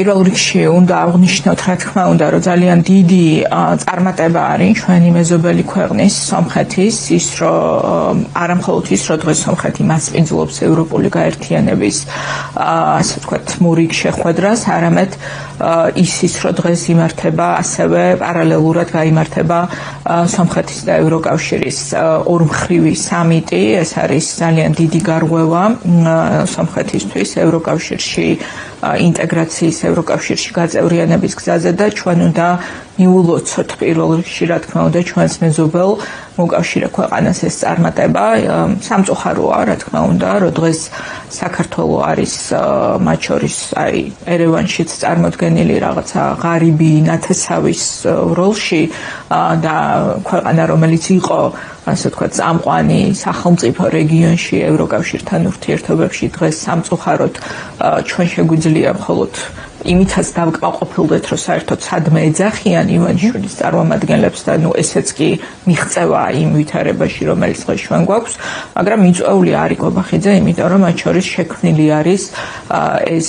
პირველ რიგში უნდა აღნიშნოთ, რა თქმა უნდა, რომ ძალიან დიდი წარმატება არის ჩვენი მეზობელი ქვეყნის სომხეთის ის, რომ არა მხოლოდ ის, რომ დღეს სომხეთი მასპინძლობს ევროპული გაერთიანების ასე ვთქვათ მორიგ შეხვედრას, არამედ ის, რომ დღეს იმართება ასევე პარალელურად გაიმართება სომხეთის და ევროკავშირის ორმხრივი სამიტი. ეს არის ძალიან დიდი გარღვევა სომხეთისთვის ევროკავშირში ინტეგრაციის ევროკავშირში გაწევრიანების გზაზე და ჩვენ უნდა მიულოცოთ პირველ რიგში, რა თქმა უნდა, ჩვენს მეზობელ მოკავშირე ქვეყანას ეს წარმატება. სამწუხაროა, რა თქმა უნდა, რომ დღეს საქართველოს არის მათ შორის ერევანშიც წარმოდგენილი რაღაცა ღარიბი ნათესავის როლში და ქვეყანა, რომელიც იყო ასე ვთქვათ, წამყვანი სახელმწიფო რეგიონში ევროკავშირთან ურთიერთობებში დღეს სამწუხაროდ ჩვენ შეგვიძლია მხოლოდ იმითაც დავკმაყოფილდეთ, რომ საერთოდ სადმე ეძახიან ივანიშვილის წარმომადგენლებს და ესეც კი მიღწევა იმ ვითარებაში, რომელიც დღეს ჩვენ გვაქვს, მაგრამ მიწვეული არის კობახიძე, იმიტომ რომ მათ შორის შექმნილი არის ეს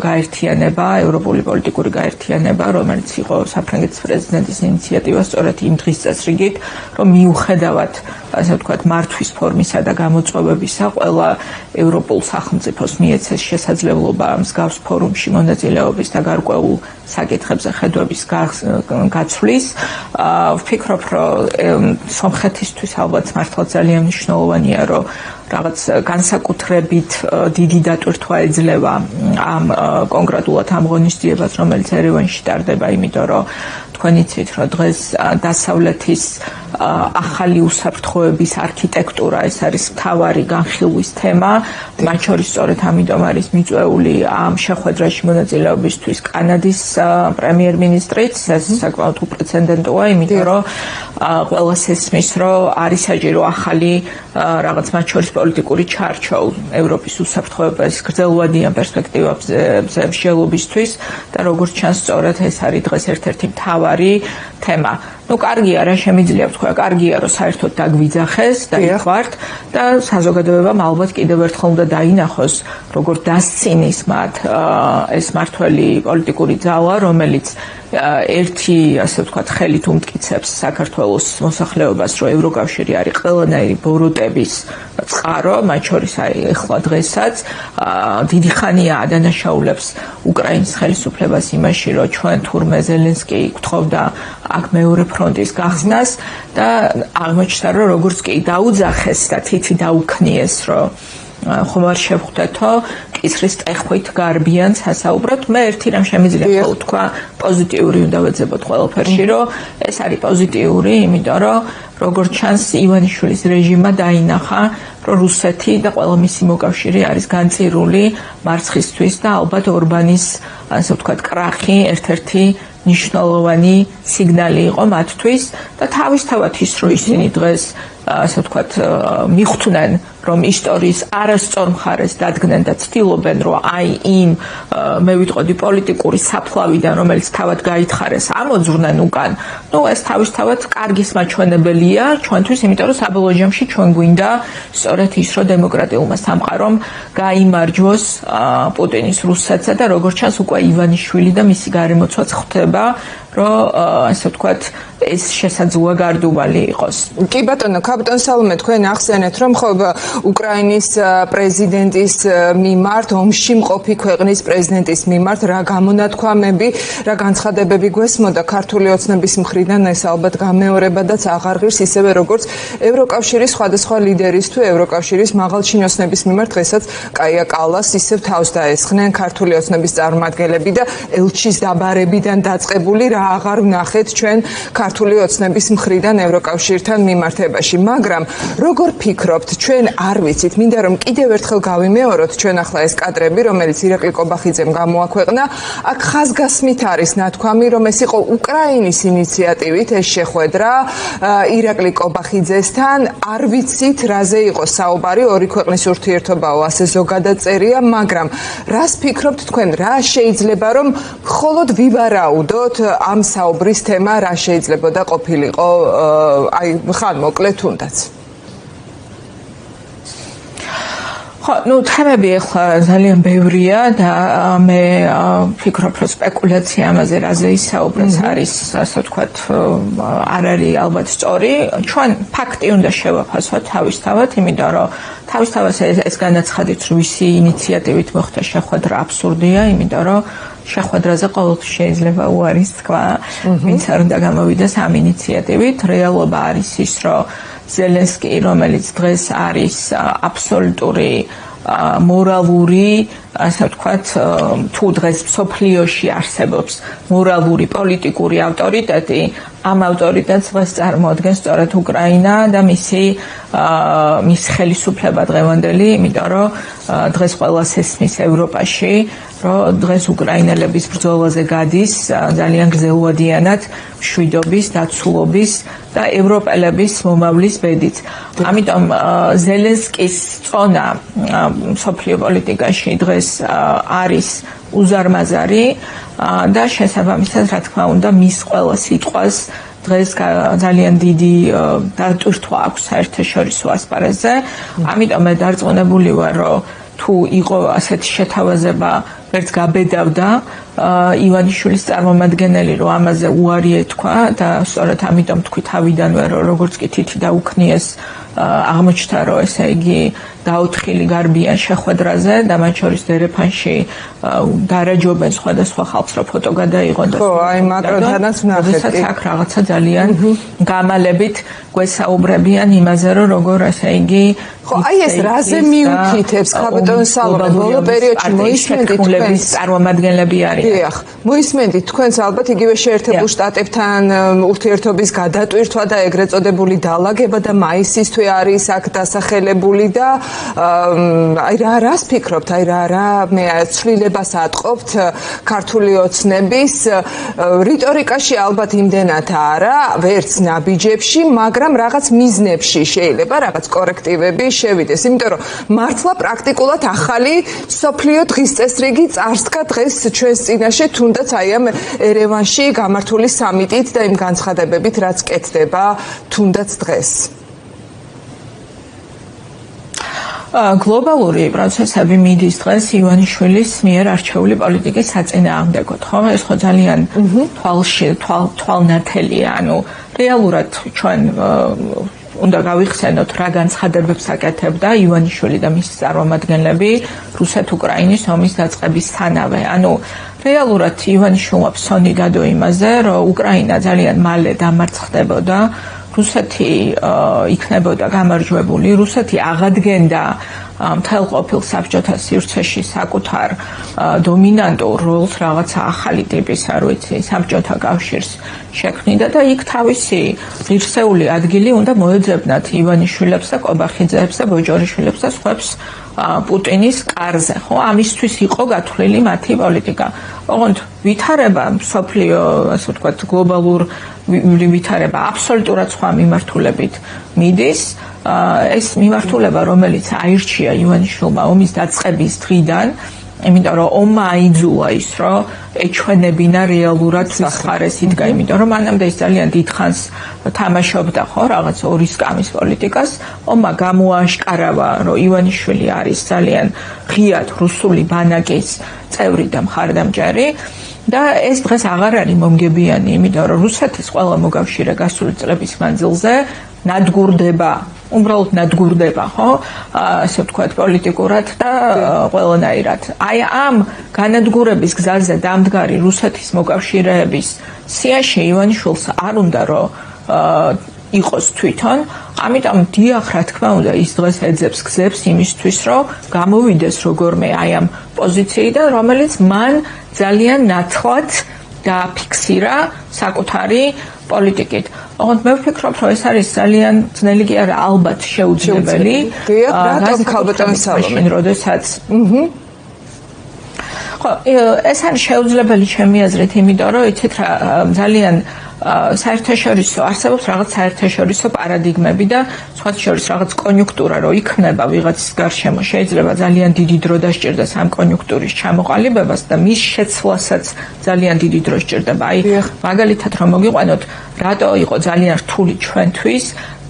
გაერთიანება, ევროპული პოლიტიკური გაერთიანება, რომელიც იყო საფრანგეთის პრეზიდენტის ინიციატივა სწორედ იმ დღის წესრიგით, რომ მიუხედავად ასე ვთქვათ, მართვის ფორმისა და გამოწვევებისა, ყველა ევროპულ სახელმწიფოს მიეცეს შესაძლებლობა მსგავს ფორუმში მონაწილეობის და გარკვეულ საკითხებზე ხედვების გაცვლის. ვფიქრობ, რომ სომხეთისთვის ალბათ მართლა ძალიან მნიშვნელოვანია, რომ რაღაც განსაკუთრებით დიდი დატვირთვა ეძლევა ამ კონკრეტულად ამ ღონისძიებას, რომელიც ერევანში ტარდება, იმიტომ რომ თქვენ იცით, რომ დღეს დასავლეთის ახალი უსაფრთხოების არქიტექტურა ეს არის მთავარი განხილვის თემა. მათ შორის სწორედ ამიტომ არის მიწვეული ამ შეხვედრაში მონაწილეობისთვის კანადის პრემიერ-მინისტრიც. ეს საკმაოდ უპრეცედენტოა, იმიტომ რომ ყველას ესმის, რომ არის საჭირო ახალი რაღაც მათ შორის პოლიტიკური ჩარჩო ევროპის უსაფრთხოების გრძელვადიან პერსპექტივებზე მსჯელობისთვის და როგორც ჩანს, სწორედ ეს არის დღეს ერთ-ერთი მთავარი თემა. კარგია, რა შემიძლია ვთქვა, კარგია, რომ საერთოდ დაგვიძახეს და იხوارთ და საზოგადოებამ ალბათ კიდევ ერთხელ უნდა დაინახოს, როგორ დასცინის მათ ეს მართველი პოლიტიკური ძალა, რომელიც ერთი, ასე ვთქვათ, ხელით უმტკიცებს საქართველოს მოსახლეობას, რომ ევროკავშირი არის ყველანაირი ბოროტების წყარო, მათ შორის ეხლა დღესაც დიდი ხანია ადანაშაულებს უკრაინის ხელისუფლებას იმაში, რომ ჩვენ თურმე ზელენსკი გთხოვდა აქ მეორე ფრონტის გახსნას და აღმოჩნდა, რომ როგორც კი დაუძახეს და თითი დაუქნიეს, რომ ხომ არ შევხვდეთო კისრის ტეხვით გარბიან სასაუბრად. მე ერთი რამ შემიძლია თქვა, პოზიტიური უნდა ვეძებოთ ყველაფერში, რომ ეს არის პოზიტიური, იმიტომ რომ როგორც ჩანს ივანიშვილის რეჟიმმა დაინახა, რომ რუსეთი და ყველა მისი მოკავშირე არის განწირული მარცხისთვის და ალბათ ორბანის ასე ვთქვათ კრახი ერთ-ერთი მნიშვნელოვანი სიგნალი იყო მათთვის და თავისთავად ის, რომ ისინი დღეს ასე ვთქვათ მიხვდნენ, რომ ისტორიის არასწორ მხარეს დადგნენ და ცდილობენ, რომ იმ მე ვიტყოდი პოლიტიკური საფლავიდან, რომელიც თავად გაითხარეს, ამოძვრნენ უკან. ეს თავისთავად კარგის მაჩვენებელია ჩვენთვის, იმიტომ რომ საბოლოო ჯამში ჩვენ გვინდა სწორედ ის, რომ დემოკრატიულმა სამყარომ გაიმარჯვოს პუტინის რუსეთსა და როგორც ჩანს უკვე ივანიშვილი და მისი გარემოცვაც ხვდება, რომ ასე ვთქვათ ეს შესაძლოა გარდუვალი იყოს. კი ბატონო, კაპიტან სალომე, თქვენ ახსენეთ, რომ ხო უკრაინის პრეზიდენტის მიმართ, ომში მყოფი ქვეყნის პრეზიდენტის მიმართ რა გამონათქვამები, რა განცხადებები გვესმოდა ქართული ოცნების მხრიდან, ეს ალბათ გამეორებადაც აღარ ღირს, ისევე როგორც ევროკავშირის სხვადასხვა ლიდერის თუ ევროკავშირის მაღალჩინოსნების მიმართ დღესაც კაია კალას ისევ თავს დაესხნენ ქართული ოცნების წარმომადგენლები და ელჩის დაბარებიდან დაწყებული რა აღარ ვნახეთ ჩვენ ქართული ოცნების მხრიდან ევროკავშირთან მიმართებაში. მაგრამ როგორ ფიქრობთ, ჩვენ არ ვიცით, მინდა რომ კიდევ ერთხელ გავიმეოროთ ჩვენ ახლა ეს კადრები, რომელიც ირაკლი კობახიძემ გამოაქვეყნა, აქ ხაზგასმით არის ნათქვამი, რომ ეს იყო უკრაინის ინიციატივით ეს შეხვედრა ირაკლი კობახიძესთან, არ ვიცით რაზე იყო საუბარი, ორი ქვეყნის ურთიერთობაო ასე ზოგადად წერია, მაგრამ რას ფიქრობთ თქვენ, რა შეიძლება რომ მხოლოდ ვივარაუდოთ ამ საუბრის თემა რა შეიძლება და ყოფილიყო ხან მოკლედ თუნდაც. ხო, თემები ახლა ძალიან ბევრია და მე ვფიქრობ, რომ სპეკულაცია ამაზე რაზე ისაუბრებს არის, ასე ვთქვათ, არ არის ალბათ სწორი. ჩვენ ფაქტი უნდა შევაფასოთ თავისთავად, იმიტომ რომ თავისთავად ეს განაცხადით, რომ ვისი ინიციატივით მოხდა შეხვედრა აბსურდია, იმიტომ რომ შეხვედრაზე ყოველთვის შეიძლება უარის თქვა, ვინც არ უნდა გამოვიდეს ამ ინიციატივით. რეალობა არის ის, რომ ზელენსკი, რომელიც დღეს არის აბსოლუტური მორალური, ასე ვთქვათ, თუ დღეს მსოფლიოში არსებობს მორალური პოლიტიკური ავტორიტეტი, ამ ავტორიტეტს დღეს წარმოადგენს სწორედ უკრაინა და მის ხელისუფლება დღევანდელი, იმიტომ რომ დღეს ყველას ესმის ევროპაში, რომ დღეს უკრაინელების ბრძოლაზე გადის ძალიან გრძელვადიანად მშვიდობის, დაცულობის და ევროპელების მომავლის ბედით. ამიტომ ზელენსკის წონა მსოფლიო პოლიტიკაში დღეს არის უზარმაზარი და შესაბამისად, რა თქმა უნდა, მის ყველა სიტყვას დღეს ძალიან დიდი დატვირთვა აქვს საერთაშორისო ასპარეზზე. ამიტომ მე დარწმუნებული ვარ, რომ თუ იყო ასეთი შეთავაზება, ვერც გაბედავდა ივანიშვილის წარმომადგენელი, რომ ამაზე უარი ეთქვა და სწორედ ამიტომ თქვი თავიდანვე, რომ როგორც კი თითი დაუქნიეს აღმოჩნდა, რომ ესე იგი დაოთხილი გარბიან შეხვედრაზე და მათ შორის დერეფანში დარაჯობენ სხვადასხვა ხალხს, რომ ფოტო გადაიღონ და ხო, აი მაკრონთანაც ვნახეთ. აქ რაღაცა ძალიან გამალებით გვესაუბრებიან იმაზე, რომ როგორ ესე იგი ხო, აი ეს რაზე მიუთითებს ხაბატონ სალომე, ბოლო პერიოდში მოისმენთ თქვენს წარმომადგენლები არიან. დიახ, მოისმენთ თქვენს ალბათ იგივე შეერთებულ შტატებთან ურთიერთობის გადატვირთვა და ეგრეთ წოდებული დალაგება და მაისის თვე არის აქ დასახელებული და აი რას ფიქრობთ, აი რა მე ცვლილებას ატყობთ ქართული ოცნების რიტორიკაში ალბათ იმდენად არა, ვერც ნაბიჯებში, მაგრამ რაღაც მიზნებში შეიძლება რაღაც კორექტივები შევიდეს, იმიტომ რომ მართლა პრაქტიკულად ახალი სოფლიო დღის წესრიგი წარსდგა დღეს ჩვენს წინაშე, თუნდაც აი ამ ერევანში გამართული სამიტით და იმ განცხადებებით, რაც კეთდება თუნდაც დღეს. გლობალური პროცესები მიდის დღეს ივანიშვილის მიერ არჩეული პოლიტიკის საწინააღმდეგოდ, ხო? ეს ხო ძალიან თვალნათელია, ანუ რეალურად ჩვენ უნდა გავიხსენოთ რა განცხადებებს აკეთებდა ივანიშვილი და მისი წარმომადგენლები რუსეთ-უკრაინის ომის დაწყებისთანავე. ანუ რეალურად ივანიშვილმა ფსონი დადო იმაზე, რომ უკრაინა ძალიან მალე დამარცხდებოდა, რუსეთი იქნებოდა გამარჯვებული, რუსეთი აღადგენდა მთელ ყოფილ საბჭოთა სივრცეში საკუთარ დომინანტურ როლს, რაღაცა ახალი ტიპის, არ ვიცი, საბჭოთა კავშირს შექმნიდა და იქ თავისი ღირსეული ადგილი უნდა მოეძებნათ ივანიშვილებს და კობახიძეებს და ბოჯორიშვილებს და სხვებს პუტინის კარზე, ხო? ამისთვის იყო გათვლილი მათი პოლიტიკა. ოღონდ ვითარება მსოფლიო, ასე ვთქვათ, გლობალური ვითარება აბსოლუტურად სხვა მიმართულებით მიდის. ეს მიმართულება, რომელიც აირჩია ივანიშვილმა ომის დაწყების დღიდან, იმიტომ რომ ომმა აიძულა ის, რომ ეჩვენებინა რეალურად ხარეს იდგა, იმიტომ რომ მანამდე ის ძალიან დიდხანს თამაშობდა, ხო, რაღაც ორი სკამის პოლიტიკას. ომმა გამოააშკარავა, რომ ივანიშვილი არის ძალიან ღიად რუსული ბანაკის წევრი და მხარდამჭერი. და ეს დღეს აღარ არის მომგებიანი, იმიტომ რომ რუსეთის ყველა მოკავშირე გასული წლების მანძილზე ნადგურდება, უბრალოდ ნადგურდება, ხო? ასე ვთქვათ, პოლიტიკურად და ყველანაირად. აი ამ განადგურების გზაზე დამდგარი რუსეთის მოკავშირეების სიაში ივანიშვილს არ უნდა რომ იყოს თვითონ, ამიტომ დიახ, რა თქმა უნდა, ის დღეს ეძებს გზებს იმისთვის, რომ გამოვიდეს როგორმე აი ამ პოზიციიდან, რომელიც მან ძალიან ნათლად დააფიქსირა საკუთარი პოლიტიკით. ოღონდ მე ვფიქრობ, რომ ეს არის ძალიან ძნელი კი არა, ალბათ შეუძლებელი. რატომ ქალბატონ სალომე? როდესაც ხო, ეს არის შეუძლებელი ჩემი აზრით, იმიტომ რომ იცით რა, ძალიან საერთაშორისო არსებობს რაღაც საერთაშორისო პარადიგმები და სხვა შორის რაღაც კონიუნქტურა რო იქნება ვიღაცის გარშემო შეიძლება ძალიან დიდი დრო დასჭირდეს ამ კონიუნქტურის ჩამოყალიბებას და მის შეცვლასაც ძალიან დიდი დრო სჭირდება. აი მაგალითად რომ მოგიყვანოთ, რატო იყო ძალიან რთული ჩვენთვის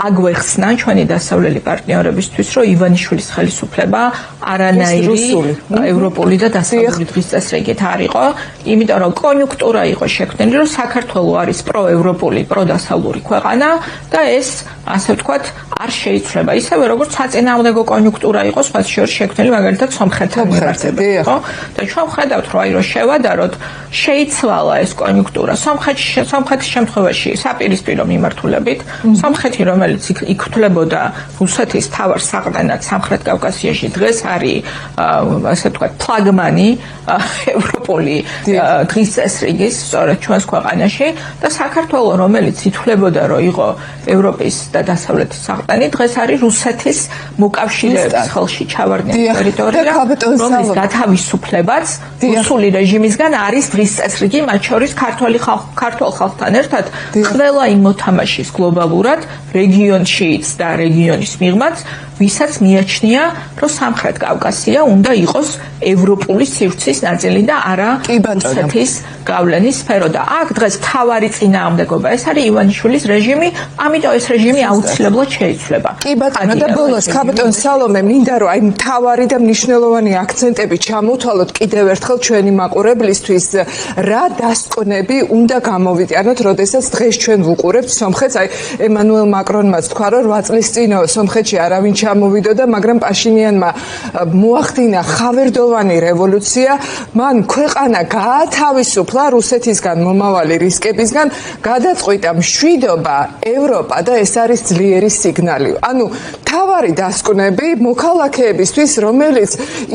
აგვეხსნა ჩვენი დასავლელი პარტნიორებისთვის, რომ ივანიშვილის ხელისუფლება არანაირი ევროპული და დასავლური დღის წესრიგით არ იყო, იმიტომ რომ კონიუნქტურა იყო შექმნილი, რომ საქართველო არის პროევროპული, პროდასავლური ქვეყანა და ეს, ასე ვთქვათ, არ შეიცვლება. ისევე როგორც საწინააღმდეგო კონიუნქტურა იყო სხვა შორის შექმნილი მაგალითად სომხეთთან მიმართებით, ხო? და ჩვენ ვხედავთ, რომ აი რომ შევადაროთ, შეიცვალა ეს კონიუნქტურა. სომხეთის შემთხვევაში საპირისპირო მიმართულებით, სომხეთი, რომელიც ითვლებოდა რუსეთის თავარ საყრდენად სამხრეთ კავკასიაში, დღეს არის ასე ვთქვათ, ფლაგმანი ევროპული დღის წესრიგის სწორედ ჩვენს ქვეყანაში და საქართველო, რომელიც ითვლებოდა, რომ იყო ევროპის და დასავლეთის საყრდენი, დღეს არის რუსეთის მოკავშირეების ხელში ჩავარდნილი ტერიტორია, რომლის გათავისუფლებაც რუსული რეჟიმისგან არის დღის წესრიგი, მათ შორის ქართულ ხალხთან ერთად ყველა იმ მოთამაშის გლობალურად რეგიონშიც და რეგიონის მიღმაც, ვისაც მიაჩნია, რომ სამხრეთ კავკასია უნდა იყოს ევროპული სივრცის ნაწილი და არა რუსეთის გავლენის სფერო და აქ დღეს თავარი წინააღმდეგობა ეს არის ივანიშვილის რეჟიმი, ამიტომ ეს რეჟიმი აუცილებლად შეიცვლება. კი ბატონო და ბოლოს კაპიტან სალომე მინდა რომ აი მთავარი და მნიშვნელოვანი აქცენტები ჩამოთვალოთ კიდევ ერთხელ ჩვენი მაყურებლისთვის რა დასკვნები უნდა გამოვიტანოთ, როდესაც დღეს ჩვენ ვუყურებთ სომხეთს, აი ემანუელ მაკრონმაც თქვა რომ 8 წლის წინ სომხეთში არავინ ჩამოვიდოდა, მაგრამ პაშინიანმა მოახდინა ხავერდოვანი რევოლუცია, მან ქვეყანა გაათავისუფლა რუსეთისგან მომავალი რისკებისგან, გადაწყვიტა მშვიდობა, ევროპა და ეს არის ძლიერი სიგნალი. ანუ თავარი დასკვნები მოქალაქეებისთვის, რომელიც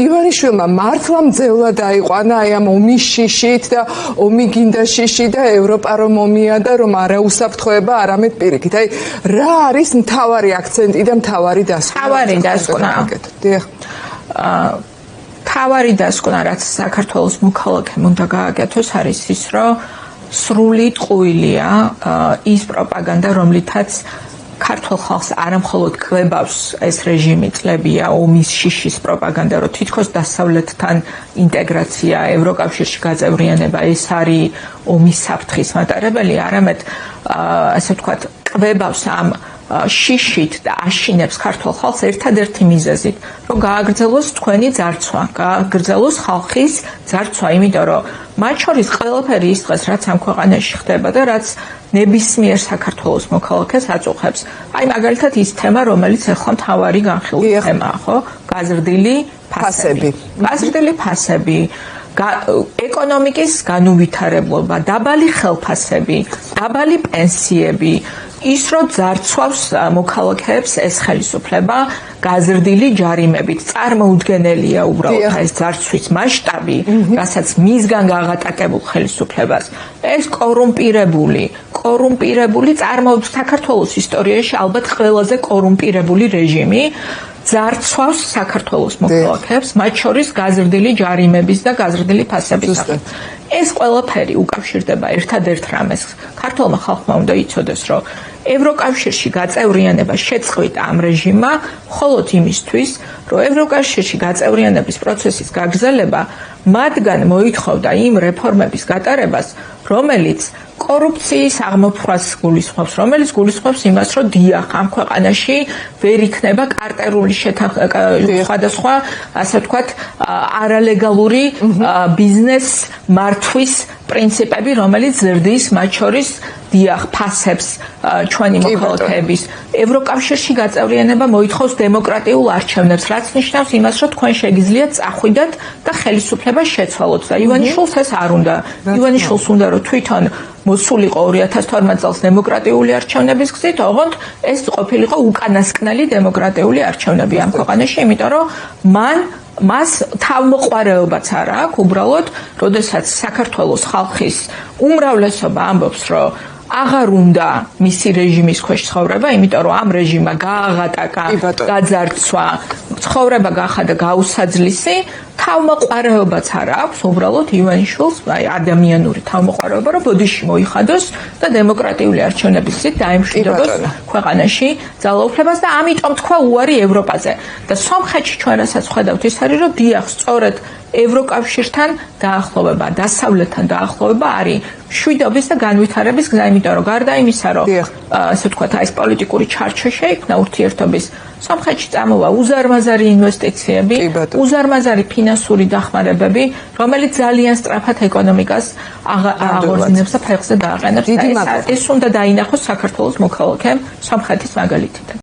ივანიშვილმა მართლა მძევლად აიყვანა აი ამ ომის შიშით და ომი გინდა შიში და ევროპა რომ ომია და რომ არა უსაფრთხოება, არამედ პირიქით. აი რა არის მთავარი აქცენტი და მთავარი დასკვნა? თავარი დასკვნა. თავარი დასკვნა, რაც საქართველოს მოქალაქემ უნდა გააკეთოს, არის ის, რომ სრული ტყუილია ის პროპაგანდა, რომლითაც ქართულ ხალხს არამხოლოდ კვებავს ეს რეჟიმი წლებია ომის შიშის პროპაგანდა, რომ თითქოს დასავლეთთან ინტეგრაცია, ევროკავშირში გაწევრიანება ეს არის ომის საფრთხის მატარებელი, არამედ ასე ვთქვათ, კვებავს ამ შიშით და აშინებს ქართულ ხალხს ერთადერთი მიზეზით, რომ გააგრძელოს თქვენი ძარცვა, გააგრძელოს ხალხის ძარცვა, იმიტომ რომ მათ შორის ყველაფერი ის დღეს, რაც ამ ქვეყანაში ხდება და რაც ნებისმიერ საქართველოს მოქალაქეს აწუხებს. აი მაგალითად ის თემა, რომელიც ახლა მთავარი განხილული თემაა, ხო? გაზრდილი ფასები. გაზრდილი ფასები, ეკონომიკის განუვითარებლობა, დაბალი ხელფასები, დაბალი პენსიები, ის რომ ძარცვავს მოქალაქეებს ეს ხელისუფლება გაზრდილი ჯარიმებით, წარმოუდგენელია უბრალოდ ეს ძარცვის მასშტაბი, რასაც მისგან გაღატაკებულ ხელისუფლებას. ეს კორუმპირებული წარმოუდგენელი საქართველოს ისტორიაში ალბათ ყველაზე კორუმპირებული რეჟიმი ძარცვავს საქართველოს მოქალაქეებს, მათ შორის გაზრდილი ჯარიმების და გაზრდილი ფასების სახით. ეს ყველაფერი უკავშირდება ერთადერთ რამეს. ქართულმა ხალხმა უნდა იცოდეს, რომ ევროკავშირში გაწევრიანება შეწყვიტა ამ რეჟიმმა მხოლოდ იმისთვის, რომ ევროკავშირში გაწევრიანების პროცესის გაგრძელება მათგან მოითხოვდა იმ რეფორმების გატარებას, რომელიც კორუფციის აღმოფხვას გულისხმობს, რომელიც გულისხმობს იმას, რომ დიახ, ამ ქვეყანაში ვერ იქნება კარტერული სხვადასხვა, ასე ვთქვათ, არალეგალური ბიზნეს მართვის პრინციპები, რომელიც ზრდის მათ შორის დიახ, ფასებს ჩვენი მოქალაქეების. ევროკავშირში გაწევრიანება მოითხოვს დემოკრატიულ არჩევნებს, რაც ნიშნავს იმას, რომ თქვენ შეგიძლიათ წახვიდეთ და ხელისუფლება შეცვალოთ და ივანიშვილს ეს არ უნდა. ივანიშვილს უნდა, რომ თვითონ მოსულიყო 2012 წელს დემოკრატიული არჩევნების გზით, ოღონდ ეს ყოფილიყო უკანასკნელი დემოკრატიული არჩევნები ამ ქვეყანაში, იმიტომ რომ მას თავმოყვარეობაც არ აქვს, უბრალოდ, როდესაც საქართველოს ხალხის უმრავლესობა ამბობს, რომ აღარ უნდა მისი რეჟიმის ქვეშ ცხოვრება, იმიტომ რომ ამ რეჟიმმა გააღატაკა, გაძარცვა, ცხოვრება გახადა გაუსაძლისი, თავმოყვარეობაც არ აქვს, უბრალოდ ივანიშვილს, აი ადამიანური თავმოყვარეობა, რომ ბოდიში მოიხადოს და დემოკრატიული არჩევნების გზით დაემშვიდობოს ქვეყანაში ძალაუფლებას და ამიტომ თქვა უარი ევროპაზე. და სომხეთში ჩვენ რასაც ხედავთ, ის არის, რომ დიახ, სწორედ ევროკავშირთან დაახლოვება, დასავლეთთან დაახლოვება არის მშვიდობის და განვითარების გზა, იმიტომ რომ გარდა იმისა, რომ ასე ვთქვათ, ეს პოლიტიკური ჩარჩო შეიქმნა ურთიერთობის, სომხეთში წამოვა უზარმაზარი ინვესტიციები, უზარმაზარი ფინანსური დახმარებები, რომელიც ძალიან სწრაფად ეკონომიკას აღორძინებს და ფეხზე დააყენებს. ეს უნდა დაინახოს საქართველოს მოქალაქემ სომხეთის მაგალითიდან.